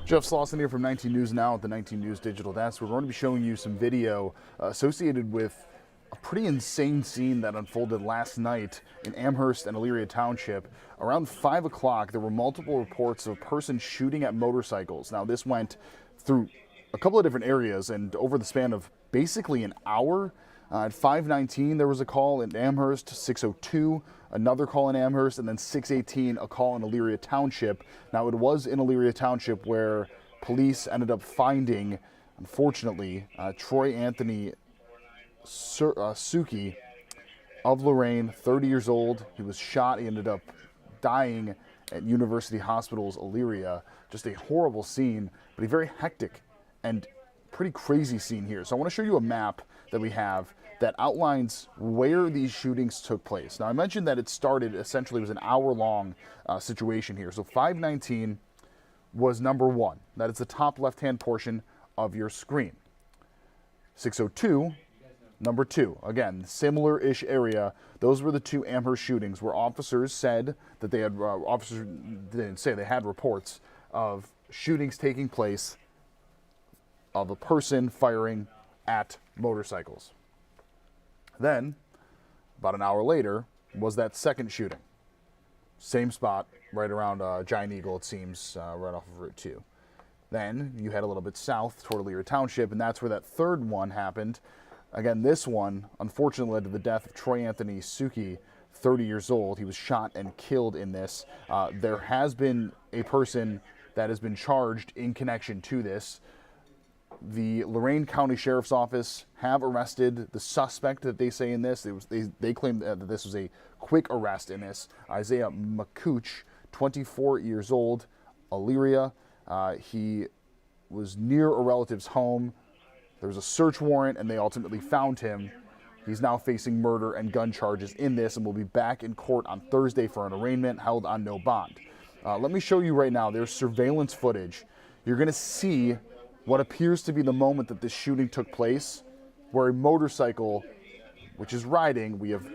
Jeff Slauson here from 19 News Now at the 19 News Digital Desk. We're going to be showing you some video associated with a pretty insane scene that unfolded last night in Amherst and Elyria Township. Around 5 o'clock, there were multiple reports of a person shooting at motorcycles. Now, this went through a couple of different areas and over the span of basically an hour. At 5:19, there was a call in Amherst, 6:02, another call in Amherst, and then 6:18, a call in Elyria Township. Now, it was in Elyria Township where police ended up finding, unfortunately, Troy Anthony Suki of Lorain, 30 years old. He was shot. He ended up dying at University Hospital's Elyria. Just a horrible scene, but a very hectic and pretty crazy scene here. So I want to show you a map that we have that outlines where these shootings took place. Now, I mentioned that it started, essentially, it was an hour-long situation here. So 5:19 was number one. That is the top left-hand portion of your screen. 6:02, number two. Again, similar-ish area. Those were the two Amherst shootings where officers said that they had, officers didn't say, they had reports of shootings taking place of a person firing at motorcycles. Then, about an hour later, was that second shooting. Same spot, right around Giant Eagle, it seems, right off of Route 2. Then, you head a little bit south toward Elyria Township, and that's where that third one happened. Again, this one, unfortunately, led to the death of Troy Anthony Suki, 30 years old. He was shot and killed in this. There has been a person that has been charged in connection to this. The Lorain County Sheriff's Office have arrested the suspect that they say in this. They claim that this was a quick arrest in this. Isaiah McCooch, 24 years old, Elyria. He was near a relative's home. There was a search warrant, and they ultimately found him. He's now facing murder and gun charges in this, and will be back in court on Thursday for an arraignment held on no bond. Let me show you right now. There's surveillance footage. You're going to see what appears to be the moment that this shooting took place, where a motorcycle, which is riding, we have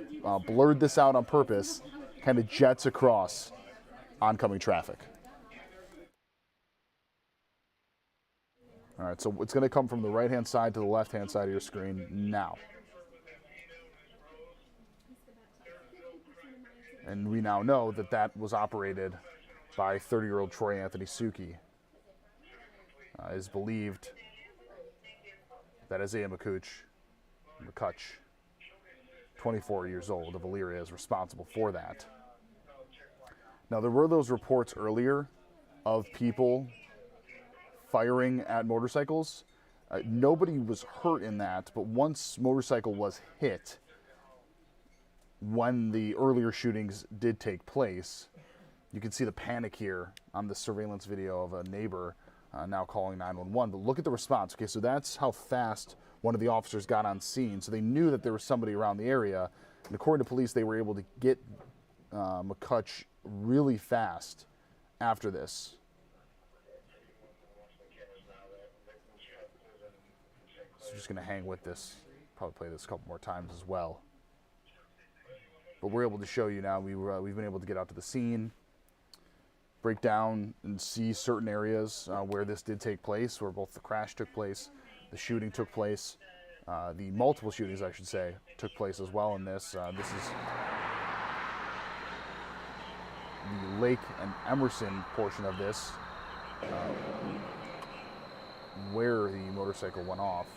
blurred this out on purpose, kind of jets across oncoming traffic. All right, so it's going to come from the right-hand side to the left-hand side of your screen now. And we now know that that was operated by 30-year-old Troy Anthony Suki. It is believed that Isaiah McCooch, 24 years old, of Elyria, is responsible for that. Now, there were those reports earlier of people firing at motorcycles. Nobody was hurt in that, but once motorcycle was hit, when the earlier shootings did take place, you can see the panic here on the surveillance video of a neighbor now calling 911. But look at the response. Okay, so that's how fast one of the officers got on scene. So they knew that there was somebody around the area. And according to police, they were able to get McCutch really fast after this. So we're just going to hang with this. Probably play this a couple more times as well. But we're able to show you now. We've been able to get out to the scene, break down and see certain areas where this did take place, where both the crash took place, the shooting took place, the multiple shootings, I should say, took place as well in this. This is the Lake and Emerson portion of this, where the motorcycle went off.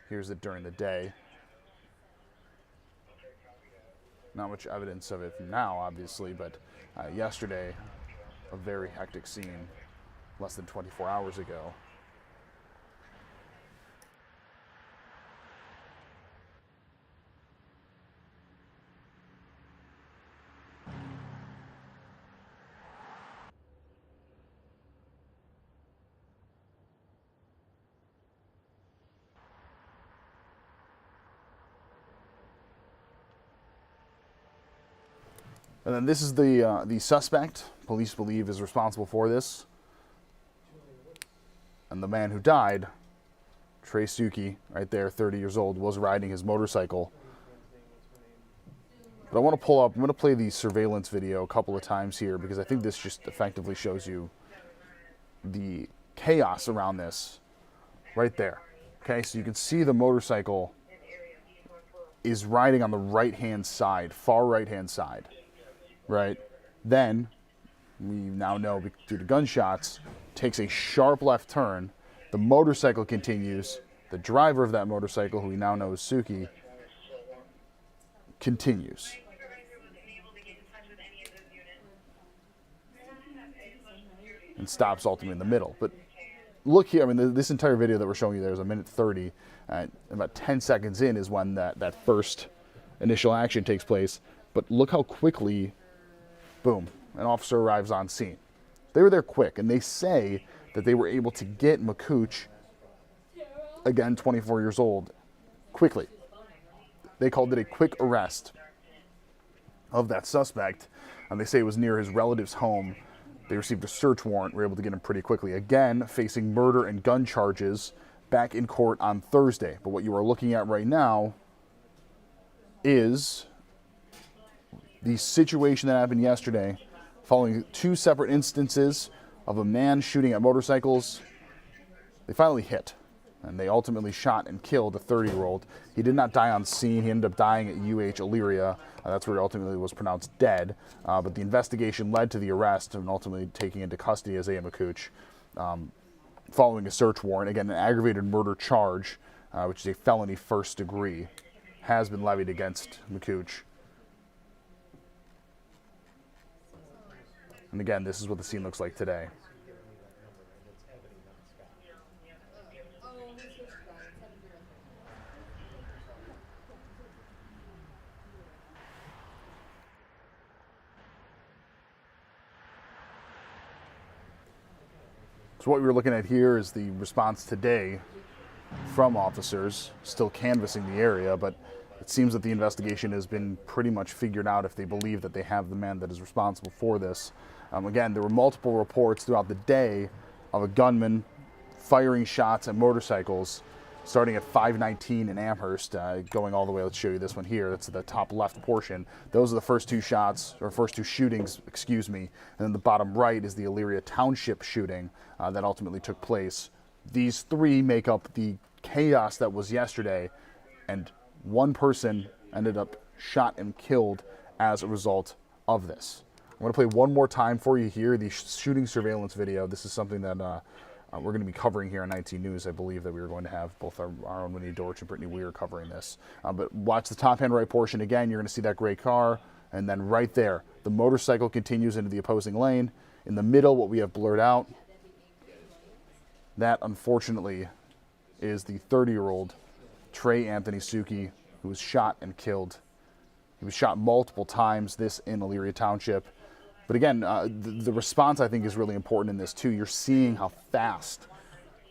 Here's it during the day. Not much evidence of it now, obviously, but yesterday, a very hectic scene less than 24 hours ago. And then this is the suspect, police believe is responsible for this. And the man who died, Trey Suki, right there, 30 years old, was riding his motorcycle But I want to pull up, I'm going to play the surveillance video a couple of times here because I think this just effectively shows you the chaos around this right there. Okay, so you can see the motorcycle is riding on the right-hand side, far right-hand side, right? Then, we now know due to gunshots, takes a sharp left turn. The motorcycle continues. The driver of that motorcycle, who we now know is Suki, continues. And stops ultimately in the middle. But look here, I mean, this entire video that we're showing you there is a minute 30. About 10 seconds in is when that first initial action takes place. But look how quickly, boom, an officer arrives on scene. They were there quick, and they say that they were able to get Makooch, again, 24 years old, quickly. They called it a quick arrest of that suspect, and they say it was near his relative's home. They received a search warrant, were able to get him pretty quickly. Again, facing murder and gun charges back in court on Thursday. But what you are looking at right now is the situation that happened yesterday, following 2 separate instances of a man shooting at motorcycles. They finally hit, and they ultimately shot and killed a 30-year-old. He did not die on scene. He ended up dying at UH Elyria. That's where he ultimately was pronounced dead. But the investigation led to the arrest and ultimately taking into custody Isaiah Makooch, following a search warrant. Again, an aggravated murder charge, which is a felony first degree, has been levied against Makooch. And again, this is what the scene looks like today. So what we were looking at here is the response today from officers, still canvassing the area, but it seems that the investigation has been pretty much figured out if they believe that they have the man that is responsible for this. Again, there were multiple reports throughout the day of a gunman firing shots at motorcycles, starting at 519 in Amherst, going all the way. Let's show you this one here. That's the top left portion. Those are the first 2 shots, or first 2 shootings, excuse me. And then the bottom right is the Elyria Township shooting that ultimately took place. These 3 make up the chaos that was yesterday, and 1 person ended up shot and killed as a result of this. I'm going to play one more time for you here, the shooting surveillance video. This is something that we're going to be covering here on 19 News. I believe that we were going to have both our own Winnie Dorch and Brittany Weir covering this. But watch the top hand right portion again. You're going to see that gray car. And then right there, the motorcycle continues into the opposing lane. In the middle, what we have blurred out, that unfortunately is the 30-year-old Trey Anthony Suki, who was shot and killed. He was shot multiple times, this in Elyria Township. But again, the response, I think, is really important in this, too. You're seeing how fast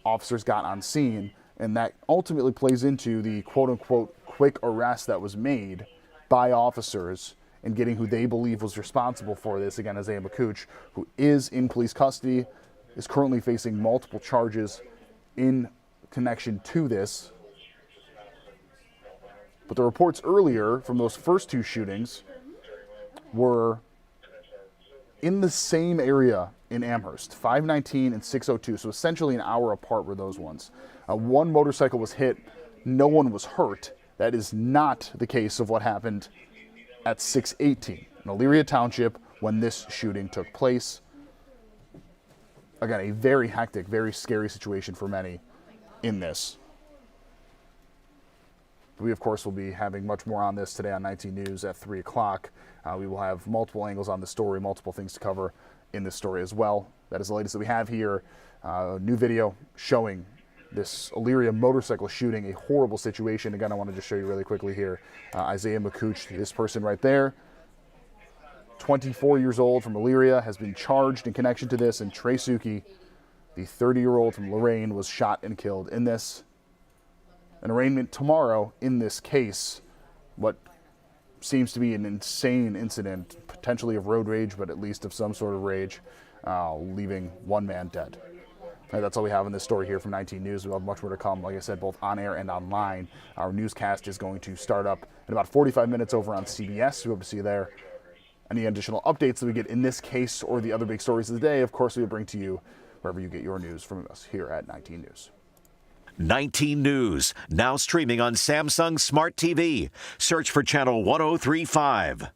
officers got on scene, and that ultimately plays into the quote-unquote quick arrest that was made by officers in getting who they believe was responsible for this. Again, Isaiah Makooch, who is in police custody, is currently facing multiple charges in connection to this. But the reports earlier from those first 2 shootings were in the same area in Amherst, 519 and 602, so essentially an hour apart were those ones. 1 motorcycle was hit, no one was hurt. That is not the case of what happened at 618 in Elyria Township when this shooting took place. Again, a very hectic, very scary situation for many in this. We, of course, will be having much more on this today on 19 News at 3 o'clock. We will have multiple angles on the story, multiple things to cover in this story as well. That is the latest that we have here. A new video showing this Elyria motorcycle shooting, a horrible situation. Again, I want to just show you really quickly here. Isaiah Makooch, this person right there, 24 years old from Elyria, has been charged in connection to this, and Trey Suki, the 30-year-old from Lorain, was shot and killed in this. An arraignment tomorrow in this case, what seems to be an insane incident, potentially of road rage, but at least of some sort of rage, leaving 1 man dead. All right, that's all we have in this story here from 19 News. We'll have much more to come, like I said, both on air and online. Our newscast is going to start up in about 45 minutes over on CBS. We hope to see you there. Any additional updates that we get in this case or the other big stories of the day, of course, we will bring to you wherever you get your news from us here at 19 News. 19 News, now streaming on Samsung Smart TV. Search for Channel 1035.